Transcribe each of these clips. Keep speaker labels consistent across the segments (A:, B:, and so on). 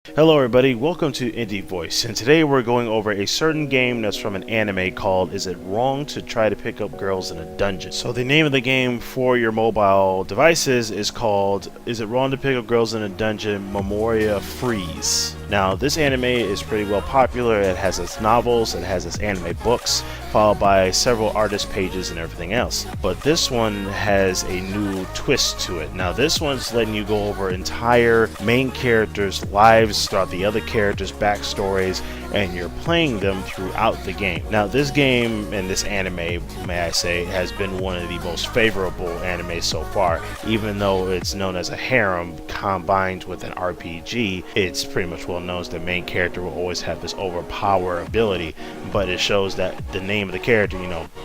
A: Hello everybody, welcome to Indie Voice, and today we're going over a certain game that's from an anime called Is It Wrong to Try to Pick Up Girls in a Dungeon? So the name of the game for your mobile devices is called Is It Wrong to Pick Up Girls in a Dungeon? Memoria Freese. Now this anime is pretty well popular. It has its novels, it has its anime books, followed by several artist pages and everything else. But this one has a new twist to it. Now this one's letting you go over entire main characters' lives throughout the other characters' backstories, and you're playing them throughout the game. Now this game and this anime, may I say, has been one of the most favorable animes so far. Even though it's known as a harem combined with an RPG, it's pretty much well known as the main character will always have this overpower ability, but it shows that the name of the character,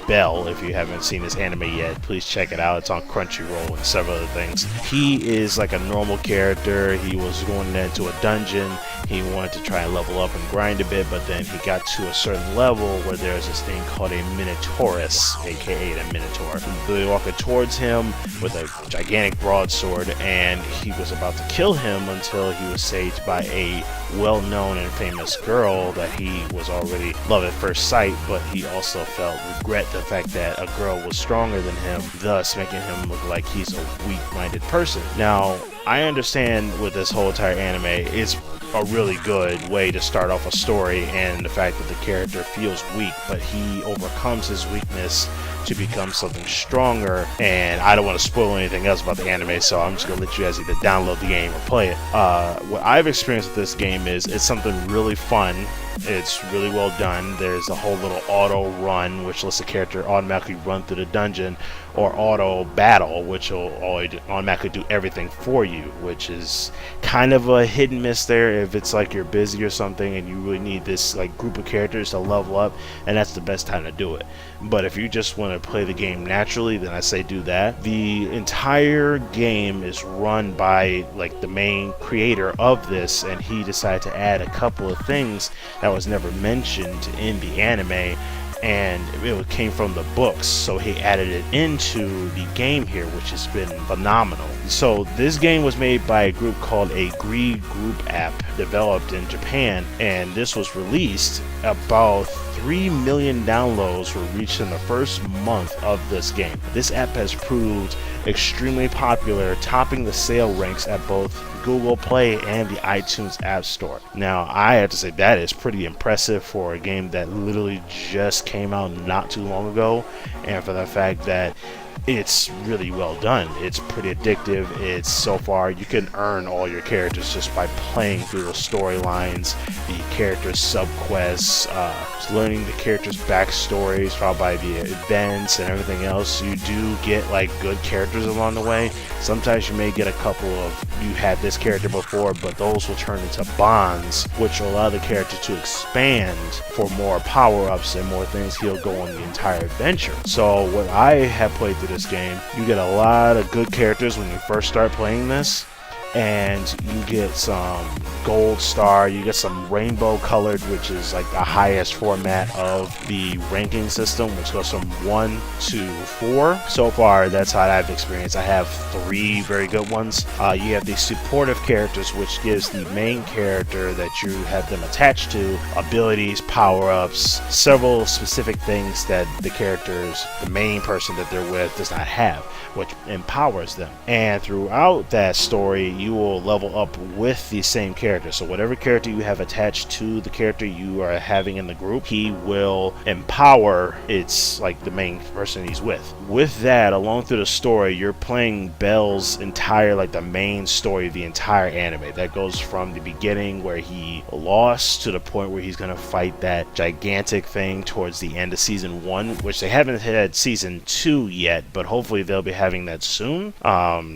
A: Bell, if you haven't seen this anime yet, please check it out. It's on Crunchyroll and several other things. He is like a normal character. He was going into a dungeon. He wanted to try and level up and grind a bit, but then he got to a certain level where there's this thing called a Minotaurus, aka the Minotaur. They were walking towards him with a gigantic broadsword, and he was about to kill him until he was saved by a well-known and famous girl that he was already love at first sight, but he also felt regret the fact that a girl was stronger than him, thus making him look like he's a weak-minded person. Now, I understand with this whole entire anime, it's a really good way to start off a story, and the fact that the character feels weak, but he overcomes his weakness to become something stronger. And I don't want to spoil anything else about the anime, so I'm just going to let you guys either download the game or play it. What I've experienced with this game is it's something really fun. It's really well done. There's a whole little auto run, which lets the character automatically run through the dungeon, or auto battle, which will automatically do everything for you, which is kind of a hit and miss there if it's like you're busy or something and you really need this like group of characters to level up, and that's the best time to do it. But if you just want to play the game naturally, then I say do that. The entire game is run by like the main creator of this, and he decided to add a couple of things that was never mentioned in the anime, and it came from the books, so he added it into the game here, which has been phenomenal. So this game was made by a group called a Grid Group app, developed in Japan, and this was released. About 3 million downloads were reached in the first month of this game. This app has proved extremely popular, topping the sale ranks at both Google Play and the iTunes App Store. Now, I have to say that is pretty impressive for a game that literally just came out not too long ago, and for the fact that it's really well done. It's pretty addictive. It's so far you can earn all your characters just by playing through the storylines, the characters' subquests, learning the characters' backstories, followed by the events and everything else. You do get like good characters along the way. Sometimes you may get a couple of you had this character before, but those will turn into bonds, which will allow the character to expand for more power-ups and more things he'll go on the entire adventure. So what I have played through this game, you get a lot of good characters when you first start playing this, and you get some gold star, you get some rainbow colored, which is like the highest format of the ranking system, which goes from 1 to 4. So far, that's how I've experienced. I have 3 very good ones. You have the supportive characters, which gives the main character that you have them attached to abilities, power-ups, several specific things that the main person that they're with does not have, which empowers them. And throughout that story, you will level up with the same character. So whatever character you have attached to the character you are having in the group, he will empower it's like the main person he's with. With that, along through the story, you're playing Bell's entire, like the main story of the entire anime. That goes from the beginning where he lost to the point where he's going to fight that gigantic thing towards the end of season 1, which they haven't had season 2 yet, but hopefully they'll be having that soon.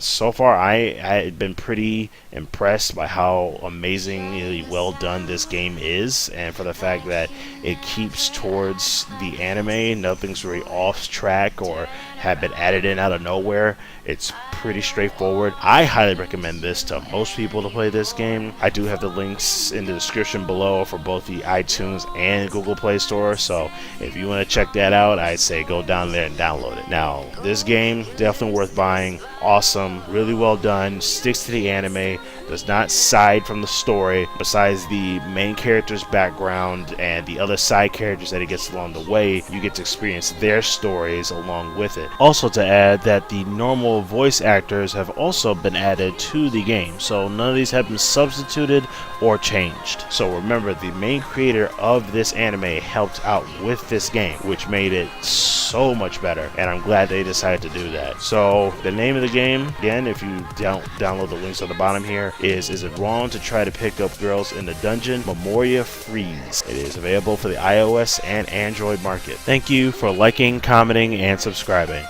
A: So far, I had been pretty impressed by how amazingly well done this game is, and for the fact that it keeps towards the anime. Nothing's really off track or have been added in out of nowhere. It's pretty straightforward. I highly recommend this to most people to play this game. I do have the links in the description below for both the iTunes and Google Play Store, so if you want to check that out, I'd say go down there and download it. Now, this game definitely worth buying. awesome, really well done, sticks to the anime, does not side from the story. Besides the main character's background and the other side characters that he gets along the way, you get to experience their stories along with it. Also to add that the normal voice actors have also been added to the game, so none of these have been substituted or changed. So remember, the main creator of this anime helped out with this game, which made it so much better, and I'm glad they decided to do that. So the name of the game, again, if you download the links on the bottom here, is It Wrong to Try to Pick Up Girls in the Dungeon? Memoria Freese. It is available for the iOS and Android market. Thank you for liking, commenting, and subscribing.